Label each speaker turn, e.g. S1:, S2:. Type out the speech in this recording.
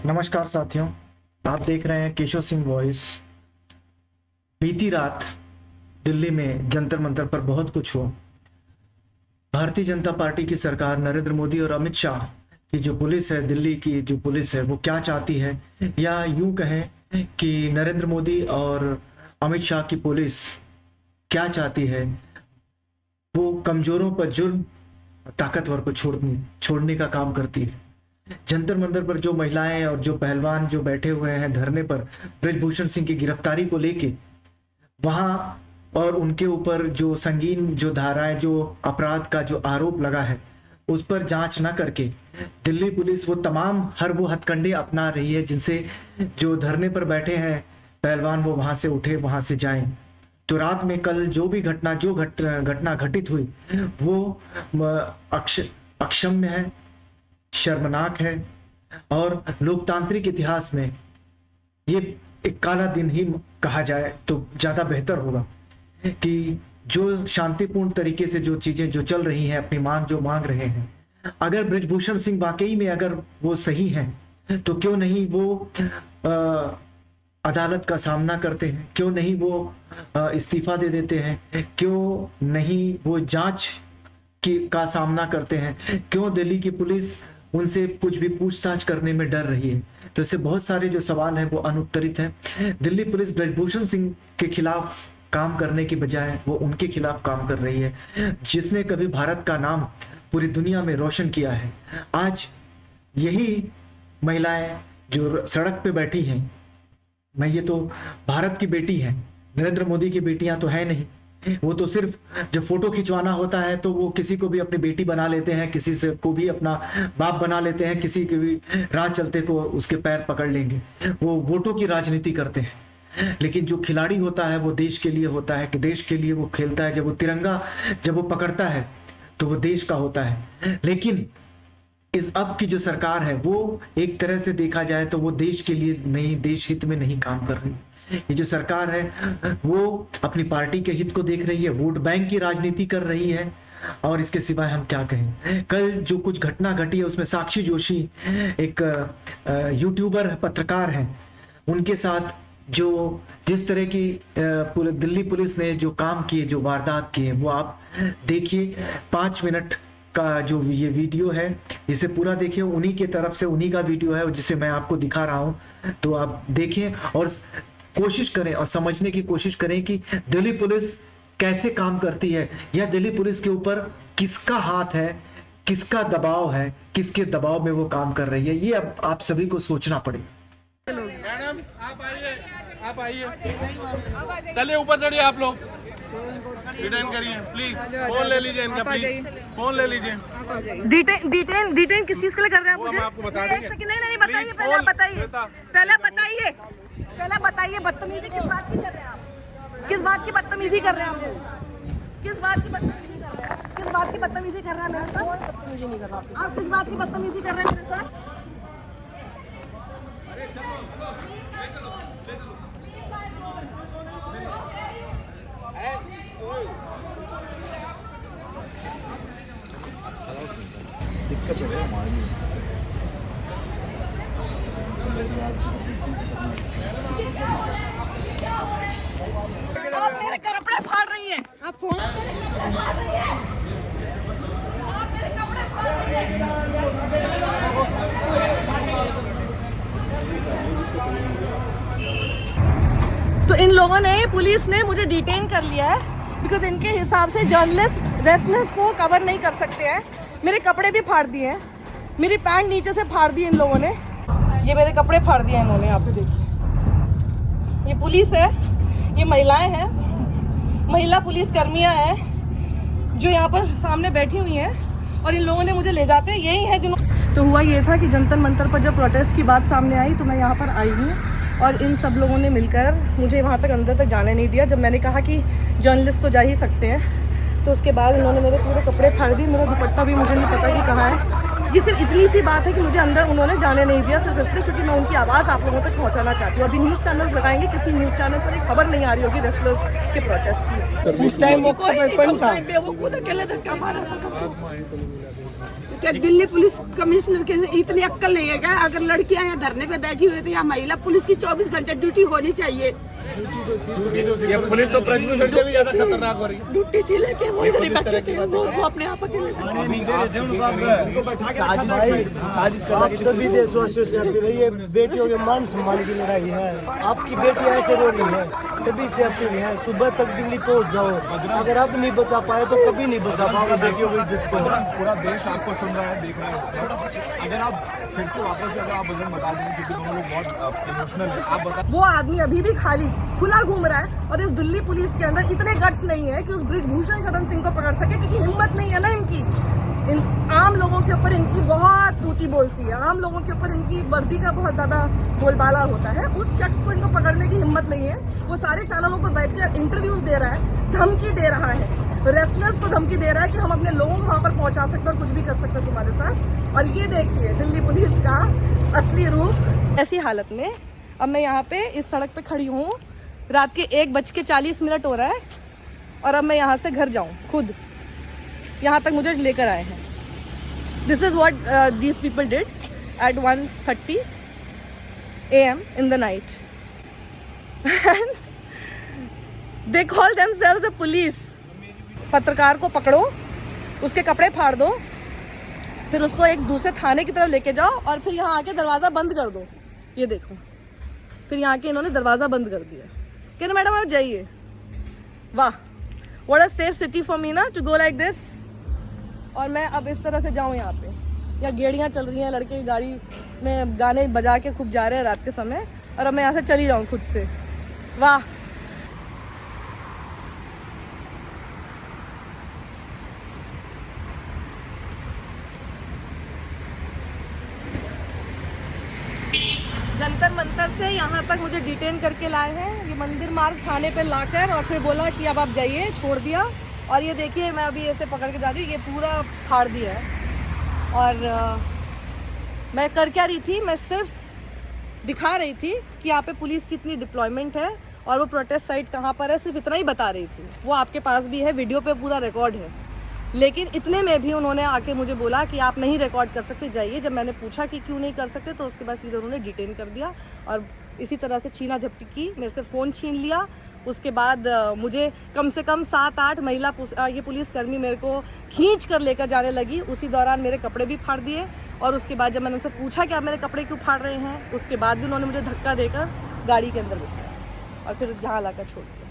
S1: नमस्कार साथियों, आप देख रहे हैं केशव सिंह वॉइस। बीती रात दिल्ली में जंतर मंतर पर बहुत कुछ हुआ। भारतीय जनता पार्टी की सरकार, नरेंद्र मोदी और अमित शाह की जो पुलिस है, दिल्ली की जो पुलिस है, वो क्या चाहती है, या यूं कहें कि नरेंद्र मोदी और अमित शाह की पुलिस क्या चाहती है, वो कमजोरों पर जुल्म, ताकतवर को छोड़ने का काम करती है। जंतर मंतर पर जो महिलाएं और जो पहलवान जो बैठे हुए हैं धरने पर ब्रजभूषण सिंह की गिरफ्तारी को लेके, वहां और उनके ऊपर जो संगीन जो धाराएं, जो अपराध का जो आरोप लगा है, उस पर जांच न करके दिल्ली पुलिस वो तमाम वो हथकंडे अपना रही है जिनसे जो धरने पर बैठे हैं पहलवान वो वहां से उठे, वहां से जाएं। तो रात में कल जो भी घटना घटित हुई वो अक्षम्य है, शर्मनाक है, और लोकतांत्रिक इतिहास में ये एक काला दिन ही कहा जाए तो ज्यादा बेहतर होगा कि जो शांतिपूर्ण तरीके से जो चीजें जो चल रही हैं, अपनी मांग जो मांग रहे हैं, अगर ब्रजभूषण सिंह वाकई में अगर वो सही हैं तो क्यों नहीं वो अदालत का सामना करते हैं, क्यों नहीं वो इस्तीफा दे देते हैं, क्यों नहीं वो जांच का सामना करते हैं, क्यों दिल्ली की पुलिस उनसे कुछ भी पूछताछ करने में डर रही है। तो इससे बहुत सारे जो सवाल हैं वो अनुत्तरित हैं। दिल्ली पुलिस ब्रजभूषण सिंह के खिलाफ काम करने की बजाय वो उनके खिलाफ काम कर रही है जिसने कभी भारत का नाम पूरी दुनिया में रोशन किया है। आज यही महिलाएं जो सड़क पे बैठी हैं, मैं ये तो भारत की बेटी है, नरेंद्र मोदी की बेटियां तो है नहीं। वो तो सिर्फ जब फोटो खिंचवाना होता है तो वो किसी को भी अपनी बेटी बना लेते हैं, किसी से को भी अपना बाप बना लेते हैं, किसी के भी राह चलते को उसके पैर पकड़ लेंगे। वो वोटों की राजनीति करते हैं। लेकिन जो खिलाड़ी होता है वो देश के लिए होता है, कि देश के लिए वो खेलता है। जब वो तिरंगा जब वो पकड़ता है तो वो देश का होता है। लेकिन इस अब की जो सरकार है वो एक तरह से देखा जाए तो वो देश के लिए नहीं, देश हित में नहीं काम कर रही। ये जो सरकार है वो अपनी पार्टी के हित को देख रही है, वोट बैंक की राजनीति कर रही है, और इसके सिवाय हम क्या कहें। कल जो कुछ घटना घटी है उसमें साक्षी जोशी एक यूट्यूबर पत्रकार हैं, उनके साथ जो जिस तरह की दिल्ली पुलिस ने जो काम किए, जो वारदात किए, वो आप देखिए। 5 मिनट का जो ये वीडियो है, इसे पूरा देखिए। उन्हीं के तरफ से उन्हीं का वीडियो है जिसे मैं आपको दिखा रहा हूं, तो आप देखें और कोशिश करें और समझने की कोशिश करें कि दिल्ली पुलिस कैसे काम करती है, या दिल्ली पुलिस के ऊपर किसका हाथ है, किसका दबाव है, किसके दबाव में वो काम कर रही है। ये अब आप सभी को सोचना पड़ेगा।
S2: मैडम आप आइए, चलिए ऊपर चढ़िए। आप लोग डिटेन करिए प्लीज। फोन ले लीजिए इनका, प्लीज फोन ले लीजिए।
S3: डिटेन किस चीज के लिए कर रहे हैं आप?
S2: वो हम आपको बता देंगे।
S3: नहीं बताइए, पहले बताइए बदतमीजी किस बात की कर रहे हैं आप? किस बात की बदतमीजी कर रहे हैं आप? किस बात की बदतमीजी कर रहे हैं? किस बात की बदतमीजी कर रहे हैं मेरे साथ? बदतमीजी नहीं कर रहा आप। किस बात की बदतमीजी कर रहे हैं मेरे साथ?
S4: दिक्कत है हमारे लिए।
S3: आप मेरे कपड़े फाड़ रही हैं। आप फोन आप मेरे कपड़े फाड़ रही हैं। तो इन लोगों ने, पुलिस ने मुझे डिटेन कर लिया है बिकॉज इनके हिसाब से जर्नलिस्ट रेस्टलेस को कवर नहीं कर सकते हैं। मेरे कपड़े भी फाड़ दिए हैं, मेरी पैंट नीचे से फाड़ दी इन लोगों ने। ये मेरे कपड़े फाड़ दिए इन्होंने, यहाँ पे देखिए। ये पुलिस है, ये महिलाएं हैं, महिला पुलिस कर्मियां हैं जो यहाँ पर सामने बैठी हुई हैं, और इन लोगों ने मुझे ले जाते हैं। यही है जिन्होंने। तो हुआ ये था कि जंतर मंतर पर जब प्रोटेस्ट की बात सामने आई तो मैं यहाँ पर आई हूँ, और इन सब लोगों ने मिलकर मुझे वहाँ तक अंदर तक जाने नहीं दिया। जब मैंने कहा कि जर्नलिस्ट तो जा ही सकते हैं, तो उसके बाद इन्होंने मेरे पूरे कपड़े फाड़ दिए। मेरा दुपट्टा भी मुझे नहीं पता कि कहाँ है। ये सिर्फ इतनी सी बात है कि मुझे अंदर उन्होंने जाने नहीं दिया, सिर्फ इसलिए क्योंकि मैं उनकी आवाज़ आप लोगों तक पहुंचाना चाहती हूँ। अभी न्यूज़ चैनल्स लगाएंगे, किसी न्यूज़ चैनल पर एक खबर नहीं आ रही होगी रेसलर्स के प्रोटेस्ट की। उस टाइम वो खुद अकेले धक्का मारा था सबको।
S5: क्या दिल्ली पुलिस कमिश्नर के इतनी अक्ल नहीं है क्या? अगर लड़कियां यहाँ धरने पे बैठी हुई तो यहाँ महिला पुलिस की 24 घंटे ड्यूटी होनी चाहिए।
S2: ये पुलिस तो प्रज्वल से भी ज्यादा खतरनाक हो रही है।
S5: ड्यूटी थी लेकिन वो इधर ही बैठे थे, वो अपने आप अकेले
S6: आप सभी देशवासियों से अपील है, ये बेटियों के मान सम्मान की लड़ाई है। आपकी बेटी ऐसे रो रही है, सभी से अपील है सुबह तक दिल्ली पहुंच जाओ। अगर आप नहीं बचा पाए तो कभी नहीं बचा पाओगे बेटियों की इज्जत को।
S4: पूरा देश आपको सुन रहा है, देख रहे हैं इसमें। अगर आप फिर से वापस से अगर आप वजन बता देंगे, क्योंकि दोनों लोग बहुत इमोशनल है, आप बता।
S3: वो आदमी अभी भी खाली खुला घूम रहा है और इस दिल्ली पुलिस के अंदर इतने गट्स नहीं है कि उस ब्रिजभूषण शरण सिंह को पकड़ सके, क्योंकि हिम्मत नहीं है ना इनकी। इन आम लोगों के ऊपर इनकी बहुत तूती बोलती है, आम लोगों के ऊपर इनकी वर्दी का बहुत ज्यादा बोलबाला होता है। उस शख्स को इनको पकड़ने की हिम्मत नहीं है। वो सारे चैनलों पर बैठकर इंटरव्यूज दे रहा है, धमकी दे रहा है, रेसलर्स को धमकी दे रहा है कि हम अपने लोगों को वहां पर पहुंचा सकते और कुछ भी कर सकते तुम्हारे साथ। और ये देखिए दिल्ली पुलिस का असली रूप। ऐसी हालत में अब मैं यहाँ पे इस सड़क पे खड़ी हूँ, रात के 1:40 हो रहा है और अब मैं यहाँ से घर जाऊँ खुद, यहाँ तक मुझे लेकर आए हैं। This is what these people did at 1:30 AM in the night. And they call themselves the police. पत्रकार को पकड़ो, उसके कपड़े फाड़ दो, फिर उसको एक दूसरे थाने की तरफ लेके जाओ और फिर यहाँ आके दरवाजा बंद कर दो। ये देखो, फिर यहाँ के इन्होंने दरवाजा बंद कर दिया। कहना मैडम आप जाइए। वाह, what a safe city for me ना टू गो लाइक दिस। और मैं अब इस तरह से जाऊँ यहाँ पे, या गेड़ियाँ चल रही हैं, लड़के गाड़ी में गाने बजा के खूब जा रहे हैं रात के समय, और अब मैं यहाँ से चली जाऊँ खुद से। वाह, जंतर मंतर से यहाँ तक मुझे डिटेन करके लाए हैं, ये मंदिर मार्ग थाने पे लाकर, और फिर बोला कि अब आप जाइए, छोड़ दिया। और ये देखिए मैं अभी ऐसे पकड़ के जा रही हूँ, ये पूरा फाड़ दिया है। और मैं कर क्या रही थी, मैं सिर्फ दिखा रही थी कि यहाँ पे पुलिस की इतनी डिप्लॉयमेंट है और वो प्रोटेस्ट साइट कहाँ पर है, सिर्फ इतना ही बता रही थी। वो आपके पास भी है, वीडियो पे पूरा रिकॉर्ड है। लेकिन इतने में भी उन्होंने आके मुझे बोला कि आप नहीं रिकॉर्ड कर सकते, जाइए। जब मैंने पूछा कि क्यों नहीं कर सकते, तो उसके बाद सीधे उन्होंने डिटेन कर दिया और इसी तरह से छीना झपटी की, मेरे से फ़ोन छीन लिया। उसके बाद मुझे कम से कम 7-8 महिला ये पुलिसकर्मी मेरे को खींच कर लेकर जाने लगी। उसी दौरान मेरे कपड़े भी फाड़ दिए और उसके बाद जब मैंने उनसे पूछा कि आप मेरे कपड़े क्यों फाड़ रहे हैं, उसके बाद भी उन्होंने मुझे धक्का देकर गाड़ी के अंदर बिठाया और फिर यहाँ लाकर छोड़ दिया।